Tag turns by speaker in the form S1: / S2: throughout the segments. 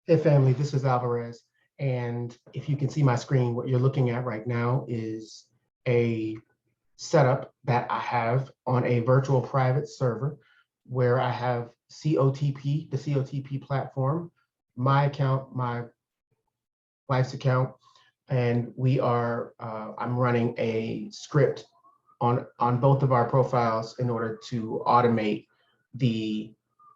S1: Hey family, this is Alvarez. And if you can see my screen, what you're looking at right now is a setup that I have on a virtual private server where I have COTP, the COTP platform, my account, my wife's account, and I'm running a script on both of our profiles in order to automate the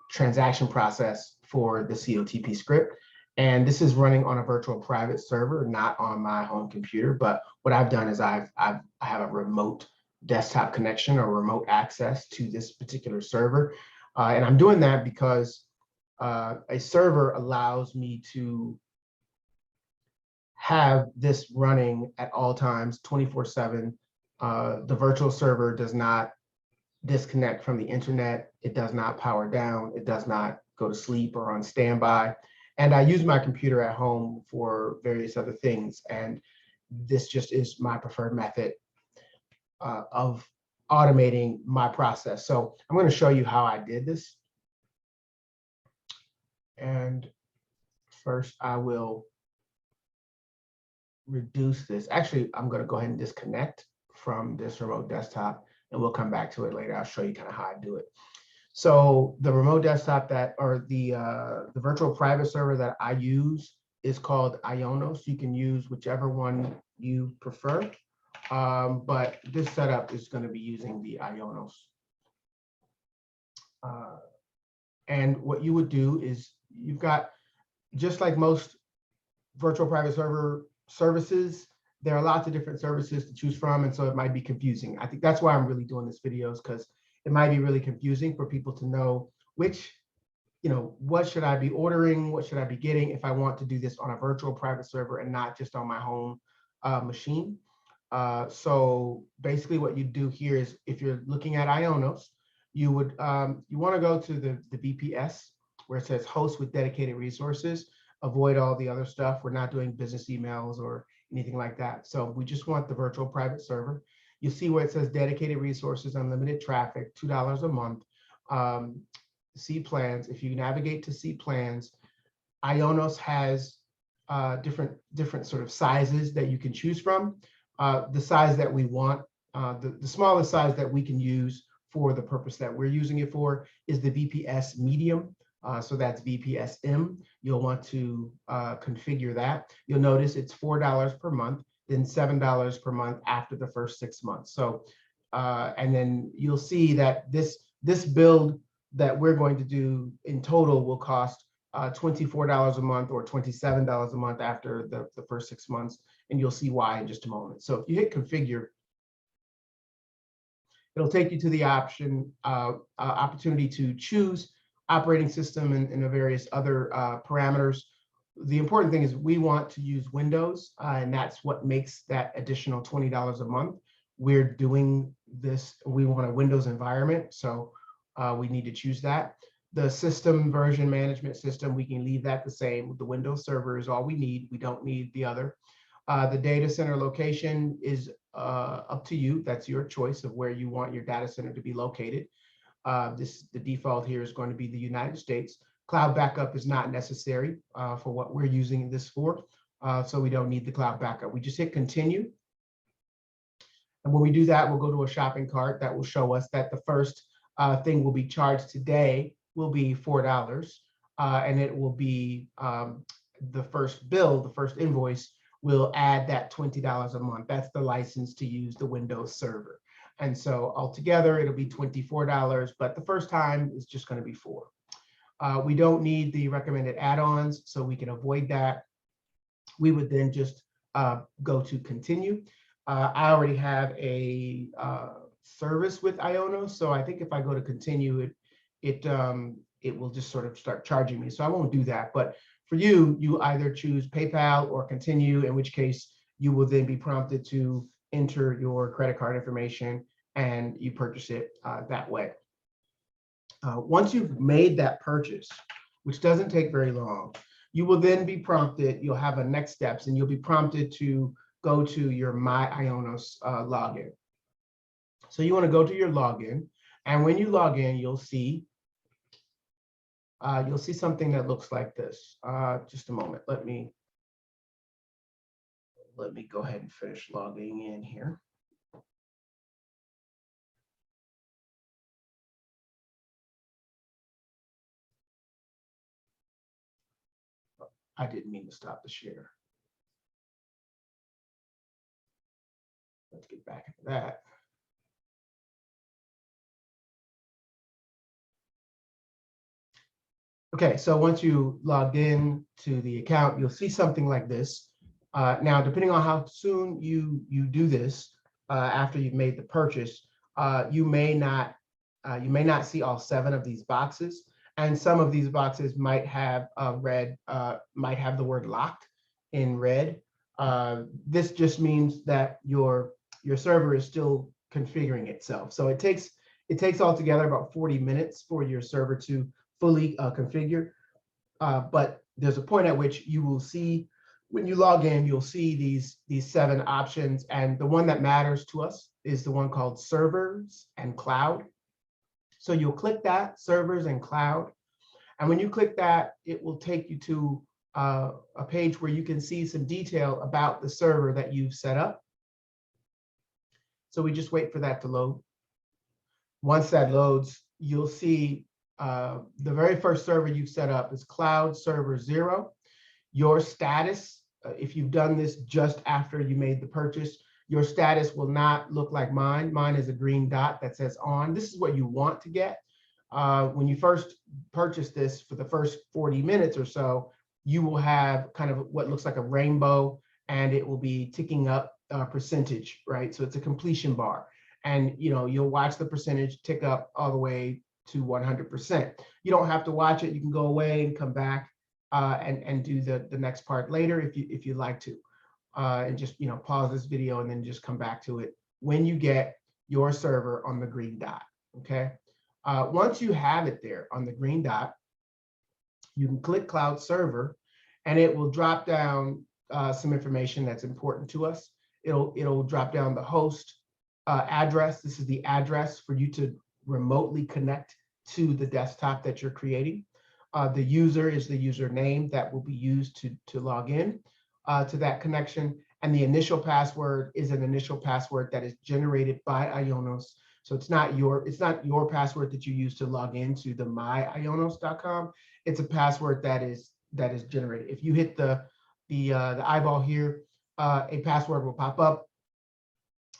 S1: transaction process for the COTP script. And this is running on a virtual private server, not on my home computer. But what I've done is I have a remote desktop connection or remote access to this particular server. And I'm doing that because a server allows me to have this running at all times, 24/7. The virtual server does not disconnect from the internet. It does not power down. It does not go to sleep or on standby. And I use my computer at home for various other things. And this just is my preferred method of automating my process. So I'm going to show you how I did this. And first I will reduce this. Actually, I'm going to go ahead and disconnect from this remote desktop, and we'll come back to it later. I'll show you kind of how I do it. So the remote desktop the virtual private server that I use is called Ionos. You can use whichever one you prefer, but this setup is going to be using the Ionos. And what you would do is you've got, just like most virtual private server services, there are lots of different services to choose from, and so it might be confusing. I think that's why I'm really doing this video, is because it might be really confusing for people to know which, what should I be ordering, what should I be getting if I want to do this on a virtual private server and not just on my home machine. So basically what you do here is, if you're looking at Ionos, you would you want to go to the VPS where it says host with dedicated resources. Avoid all the other stuff. We're not doing business emails or anything like that. So we just want the virtual private server. You'll see where it says dedicated resources, unlimited traffic, $2 a month. C plans. If you navigate to C plans, Ionos has different sort of sizes that you can choose from. The size that we want, the smallest size that we can use for the purpose that we're using it for is the VPS medium. So that's VPS-M. You'll want to configure that. You'll notice it's $4 per month, then $7 per month after the first 6 months. So, and then you'll see that this build that we're going to do in total will cost $24 a month or $27 a month after the first 6 months. And you'll see why in just a moment. So if you hit configure, it'll take you to the opportunity to choose operating system and the various other parameters. The important thing is we want to use Windows, and that's what makes that additional $20 a month. We're doing this, we want a Windows environment, so we need to choose that. The system version management system, we can leave that the same. The Windows server is all we need. We don't need the other. The data center location is up to you. That's your choice of where you want your data center to be located. The default here is going to be the United States. Cloud backup is not necessary for what we're using this for, so we don't need the cloud backup. We just hit continue. And when we do that, we'll go to a shopping cart that will show us that the first thing will be charged today will be $4, and it will be the first bill, the first invoice will add that $20 a month. That's the license to use the Windows server. And so altogether, it'll be $24, but the first time is just going to be $4. We don't need the recommended add-ons, so we can avoid that. We would then just go to continue. I already have a service with Ionos, so I think if I go to continue, it will just sort of start charging me. So I won't do that. But for you, you either choose PayPal or continue, in which case you will then be prompted to enter your credit card information and you purchase it that way. Once you've made that purchase, which doesn't take very long, you will then be prompted, you'll have a next steps, and you'll be prompted to go to your My Ionos login. So you want to go to your login, and when you log in, you'll see you'll see something that looks like this. Just a moment. Let me go ahead and finish logging in here. I didn't mean to stop the share. Let's get back into that. Okay, so once you logged in to the account, you'll see something like this. Now, depending on how soon you do this, after you've made the purchase, you may not see all 7 of these boxes, and some of these boxes might have might have the word locked in red. This just means that your server is still configuring itself. So it takes altogether about 40 minutes for your server to fully configure. But there's a point at which you will see, when you log in, you'll see these 7 options. And the one that matters to us is the one called servers and cloud. So you'll click that, servers and cloud. And when you click that, it will take you to a page where you can see some detail about the server that you've set up. So we just wait for that to load. Once that loads, you'll see the very first server you've set up is cloud server 0. Your status, if you've done this just after you made the purchase, your status will not look like mine. Mine is a green dot that says on. This is what you want to get. When you first purchase this, for the first 40 minutes or so, you will have kind of what looks like a rainbow, and it will be ticking up percentage, right? So it's a completion bar. And you'll watch the percentage tick up all the way to 100%. You don't have to watch it. You can go away and come back and do the next part later if you'd like to, and just pause this video and then just come back to it when you get your server on the green dot. Okay. Once you have it there on the green dot, you can click Cloud Server, and it will drop down some information that's important to us. It'll drop down the host address. This is the address for you to remotely connect to the desktop that you're creating. The user is the username that will be used to log in to that connection. And the initial password is an initial password that is generated by Ionos. So it's not your password that you use to log into the myionos.com. It's a password that is generated. If you hit the eyeball here, a password will pop up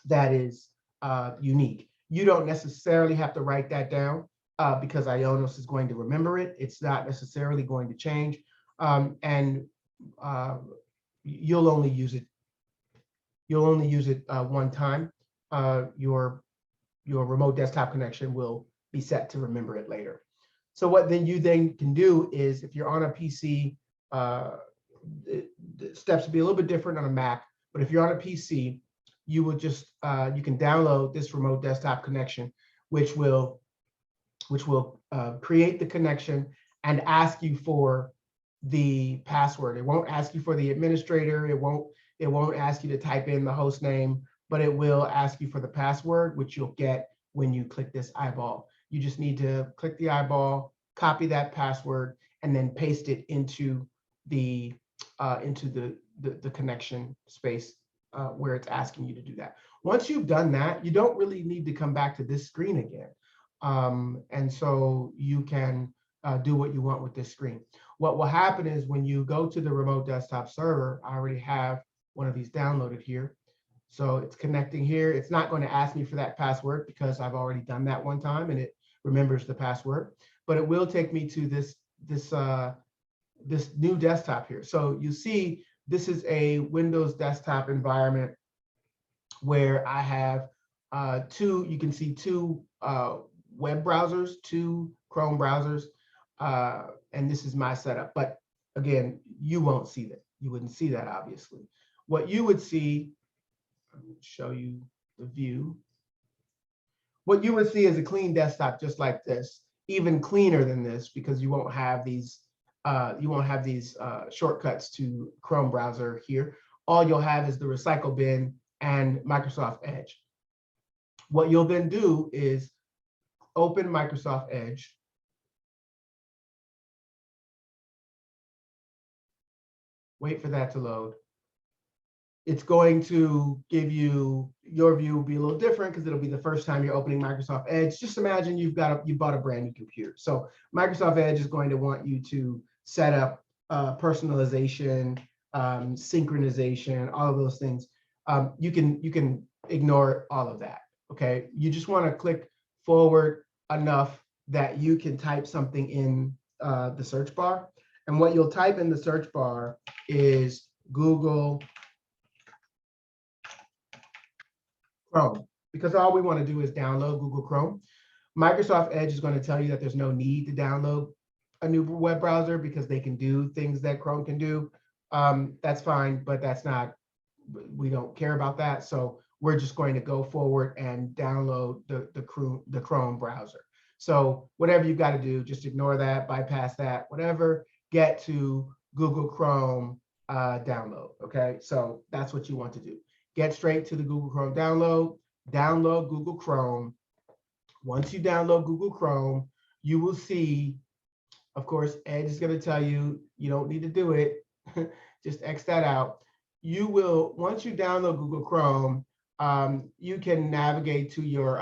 S1: that is unique. You don't necessarily have to write that down because Ionos is going to remember it. It's not necessarily going to change, and you'll only use it. You'll only use it one time. Your remote desktop connection will be set to remember it later. So what you can do is, if you're on a PC, the steps will be a little bit different on a Mac. But if you're on a PC, you will just you can download this remote desktop connection, which will create the connection and ask you for the password. It won't ask you for the administrator. It won't ask you to type in the host name, but it will ask you for the password, which you'll get when you click this eyeball. You just need to click the eyeball, copy that password, and then paste it into the connection space where it's asking you to do that. Once you've done that, you don't really need to come back to this screen again. And so you can do what you want with this screen. What will happen is when you go to the remote desktop server, I already have one of these downloaded here. So it's connecting here. It's not going to ask me for that password because I've already done that one time and it remembers the password, but it will take me to this new desktop here. So you see, this is a Windows desktop environment where I have you can see two web browsers, 2 Chrome browsers, and this is my setup. But again, you won't see that. You wouldn't see that, obviously. What you would see, let me show you the view. What you would see is a clean desktop just like this, even cleaner than this, because you won't have these shortcuts to Chrome browser here. All you'll have is the recycle bin and Microsoft Edge. What you'll then do is open Microsoft Edge. Wait for that to load. It's going to give you, your view will be a little different because it'll be the first time you're opening Microsoft Edge. Just imagine you bought a brand new computer. So Microsoft Edge is going to want you to set up personalization, synchronization, all of those things. You can ignore all of that. Okay, you just want to click forward enough that you can type something in the search bar. And what you'll type in the search bar is Google Chrome, because all we want to do is download Google Chrome. Microsoft Edge is going to tell you that there's no need to download a new web browser because they can do things that Chrome can do. That's fine, but that's not, we don't care about that. So we're just going to go forward and download the Chrome browser. So whatever you've got to do, just ignore that, bypass that, whatever, get to Google Chrome download. Okay, so that's what you want to do. Get straight to the Google Chrome download, download Google Chrome. Once you download Google Chrome, you will see, of course, Edge is going to tell you, you don't need to do it. Just X that out. You will, once you download Google Chrome, you can navigate to your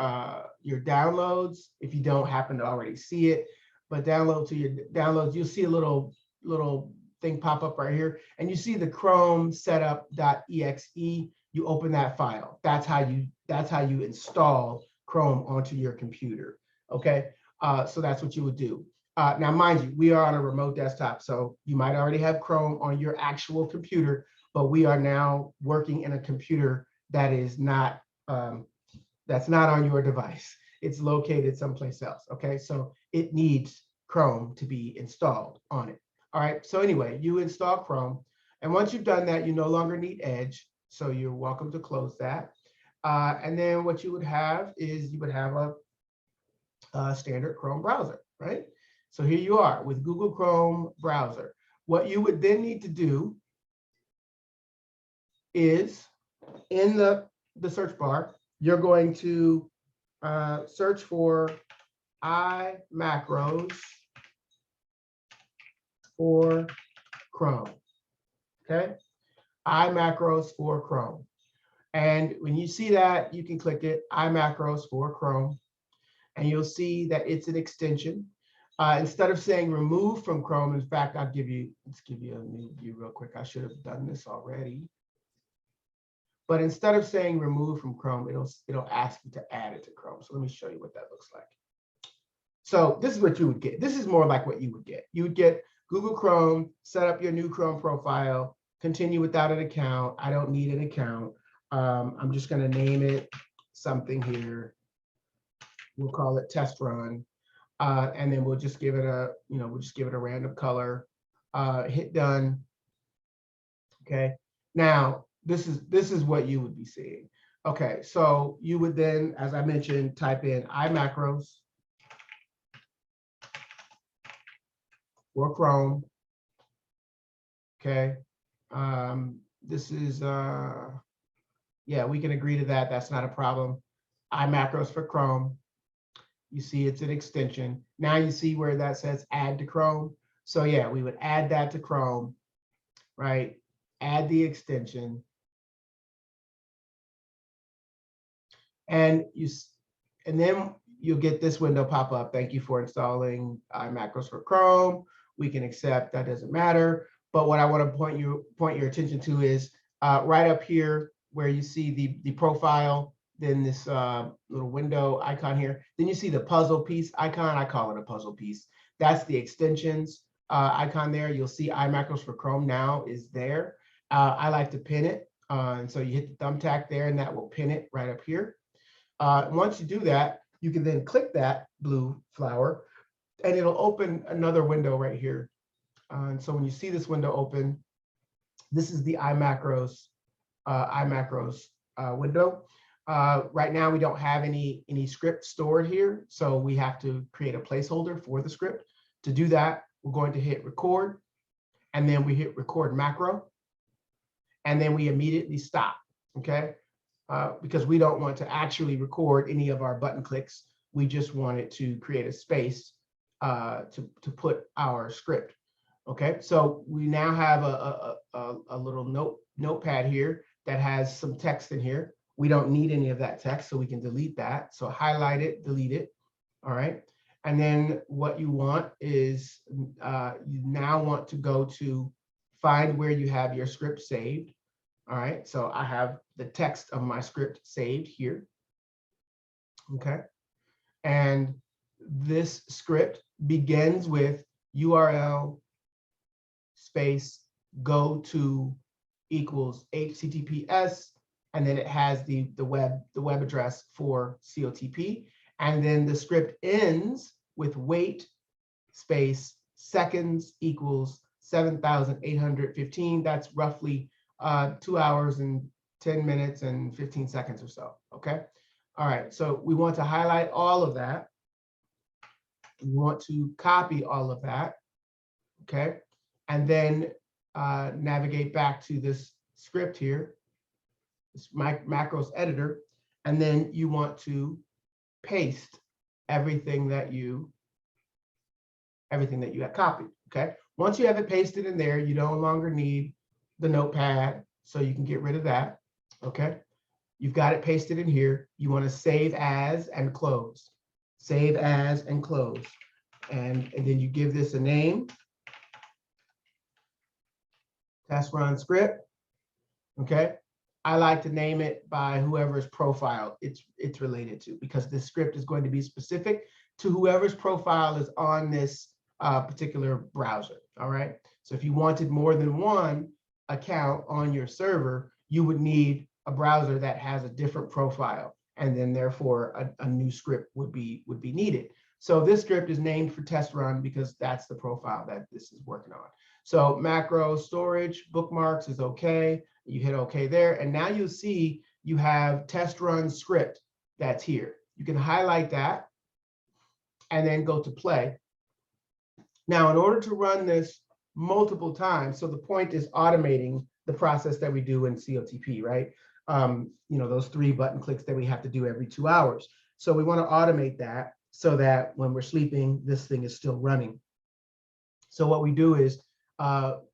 S1: downloads if you don't happen to already see it. But download to your downloads, you'll see a little thing pop up right here, and you see the Chrome setup.exe. You open that file. That's how you install Chrome onto your computer. Okay, so that's what you would do. Now, mind you, we are on a remote desktop, so you might already have Chrome on your actual computer, but we are now working in a computer that is not that's not on your device. It's located someplace else. Okay, so it needs Chrome to be installed on it. All right. So anyway, you install Chrome, and once you've done that, you no longer need Edge. So you're welcome to close that. And then what you would have is you would have a standard Chrome browser, right? So here you are with Google Chrome browser. What you would then need to do is in the search bar, you're going to search for imacros for Chrome. Okay, imacros for Chrome. And when you see that, you can click it, imacros for Chrome, and you'll see that it's an extension. Instead of saying remove from Chrome, in fact, let's give you a new view real quick. I should have done this already. But instead of saying remove from Chrome, it'll ask you to add it to Chrome. So let me show you what that looks like. So this is what you would get. This is more like what you would get. You would get Google Chrome, set up your new Chrome profile, continue without an account. I don't need an account. I'm just going to name it something here. We'll call it test run. And then we'll just give it a, we'll just give it a random color. Hit done. Okay. Now, this is what you would be seeing. Okay, so you would then, as I mentioned, type in imacros for Chrome. Okay, this is yeah, we can agree to that. That's not a problem. imacros for Chrome. You see it's an extension. Now you see where that says add to Chrome. So yeah, we would add that to Chrome, right? Add the extension. And then you'll get this window pop up. Thank you for installing imacros for Chrome. We can accept, that doesn't matter. But what I want to point your attention to is right up here where you see the profile, then this little window icon here. Then you see the puzzle piece icon. I call it a puzzle piece. That's the extensions icon there. You'll see imacros for Chrome now is there. I like to pin it. And so you hit the thumbtack there and that will pin it right up here. Once you do that, you can then click that blue flower and it'll open another window right here. And so when you see this window open, this is the imacros window. Right now, we don't have any script stored here, so we have to create a placeholder for the script. To do that, we're going to hit record, and then we hit record macro, and then we immediately stop, okay? Because we don't want to actually record any of our button clicks. We just wanted to create a space to put our script, Okay, so we now have a little notepad here that has some text in here. We don't need any of that text, so we can delete that. So highlight it, delete it. All right. And then what you want is you now want to go to find where you have your script saved. All right. So I have the text of my script saved here. Okay. And this script begins with URL space go to equals HTTPS, and then it has the web address for COTP, and then the script ends with wait space seconds equals 7,815. That's roughly 2 hours and 10 minutes and 15 seconds or so. Okay. All right. So we want to highlight all of that. We want to copy all of that. Okay. And then navigate back to this script here, this macros editor, and then you want to paste everything that you have copied. Okay. Once you have it pasted in there, you no longer need the notepad, so you can get rid of that. Okay. You've got it pasted in here. You want to save as and close. Save as and close. And then you give this a name. Test run script. Okay. I like to name it by whoever's profile it's related to, because this script is going to be specific to whoever's profile is on this particular browser. All right. So if you wanted more than one account on your server, you would need a browser that has a different profile, and then therefore a new script would be needed. So this script is named for test run because that's the profile that this is working on. So macro storage bookmarks is okay. You hit okay there, and now you'll see you have test run script that's here. You can highlight that and then go to play. Now, in order to run this multiple times, so the point is automating the process that we do in COTP, right? Those 3 button clicks that we have to do every 2 hours. So we want to automate that so that when we're sleeping, this thing is still running. So what we do is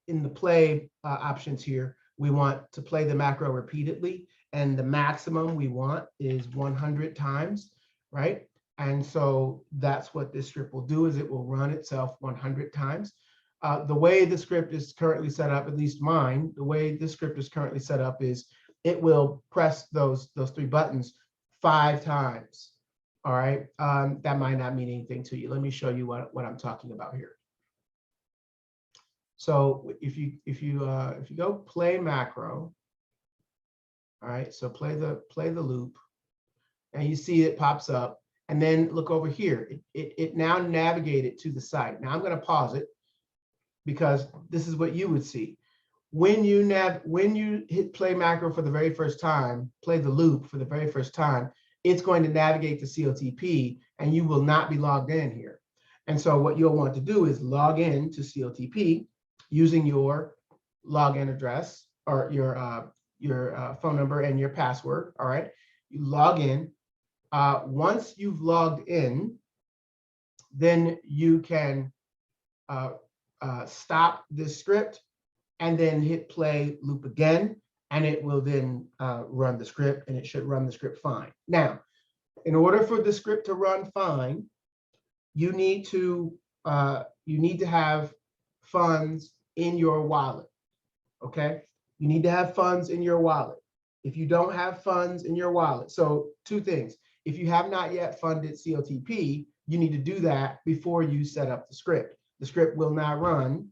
S1: in the play options here, we want to play the macro repeatedly, and the maximum we want is 100 times, right? And so that's what this script will do, is it will run itself 100 times. The way the script is currently set up, at least mine, the way this script is currently set up is it will press those 3 buttons 5 times. All right, that might not mean anything to you. Let me show you what I'm talking about here. So if you go play macro, all right, so play the loop, and you see it pops up, and then look over here. It now navigated to the site. Now I'm going to pause it because this is what you would see when you hit play macro for the very first time, play the loop for the very first time. It's going to navigate to COTP, and you will not be logged in here. And so what you'll want to do is log in to COTP using your login address or your phone number and your password. All right, you log in. Once you've logged in, then you can stop this script and then hit play loop again, and it will then run the script, and it should run the script fine. Now, in order for the script to run fine, you need to have funds in your wallet. Okay, you need to have funds in your wallet. If you don't have funds in your wallet, so 2 things. If you have not yet funded COTP, you need to do that before you set up the script. The script will not run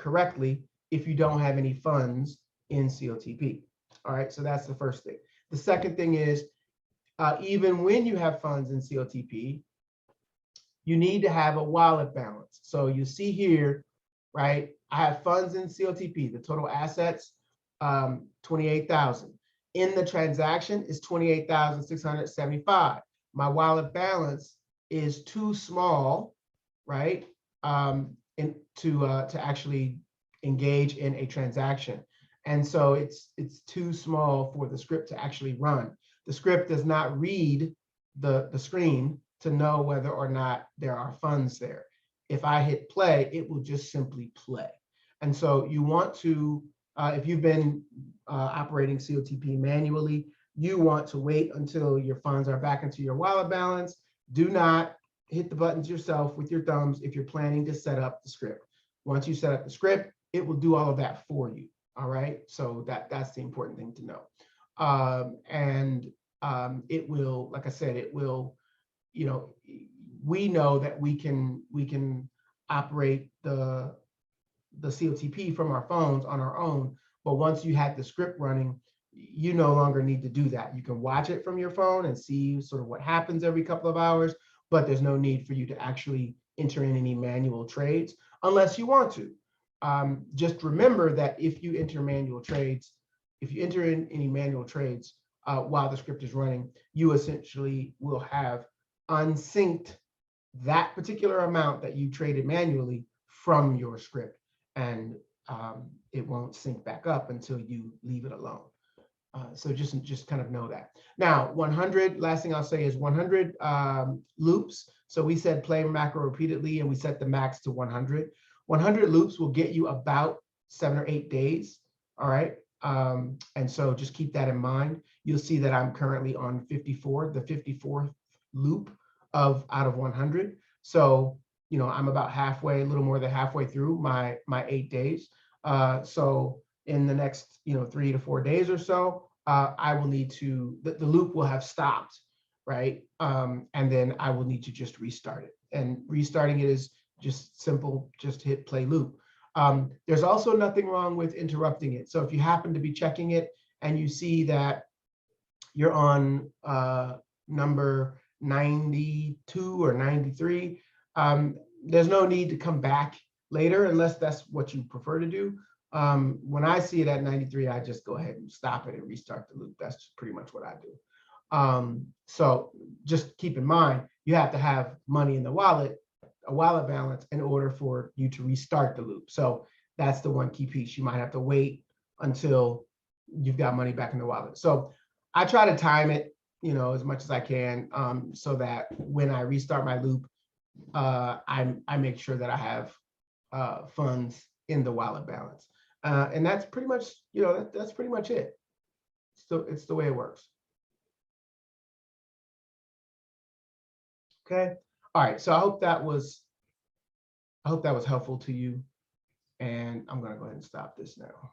S1: correctly if you don't have any funds in COTP. All right, so that's the first thing. The second thing is, even when you have funds in COTP, you need to have a wallet balance. So you see here, right, I have funds in COTP, the total assets, 28,000. In the transaction is 28,675. My wallet balance is too small, right, to actually engage in a transaction. And so it's too small for the script to actually run. The script does not read the screen to know whether or not there are funds there. if I hit play, it will just simply play. And so you want to, if you've been operating COTP manually, you want to wait until your funds are back into your wallet balance. Do not hit the buttons yourself with your thumbs if you're planning to set up the script. Once you set up the script, it will do all of that for you. All right, so that's the important thing to know. It will, like I said, it will, you know, we know that we can operate the COTP from our phones on our own, but once you have the script running, you no longer need to do that. You can watch it from your phone and see sort of what happens every couple of hours, but there's no need for you to actually enter in any manual trades unless you want to. Just remember that if you enter manual trades, if you enter in any manual trades while the script is running, you essentially will have unsynced that particular amount that you traded manually from your script, and it won't sync back up until you leave it alone. So just kind of know that. Now, 100, last thing I'll say is 100 loops. So we said play macro repeatedly, and we set the max to 100. 100 loops will get you about 7 or 8 days. All right. And so just keep that in mind. You'll see that I'm currently on 54, the 54th loop out of 100. So, you know, I'm about halfway, a little more than halfway through my 8 days. So in the next, 3 to 4 days or so, I will need to, the loop will have stopped, right? And then I will need to just restart it. And restarting it is just simple, just hit play loop. There's also nothing wrong with interrupting it. So if you happen to be checking it and you see that you're on number 92 or 93, there's no need to come back later unless that's what you prefer to do. When I see it at 93, I just go ahead and stop it and restart the loop. That's pretty much what I do. So just keep in mind, you have to have money in the wallet, a wallet balance, in order for you to restart the loop. So that's the one key piece. You might have to wait until you've got money back in the wallet. So I try to time it, as much as I can, so that when I restart my loop, I make sure that I have funds in the wallet balance. And that's pretty much, that's pretty much it. So it's the way it works. Okay. All right. So I hope that was helpful to you. And I'm going to go ahead and stop this now.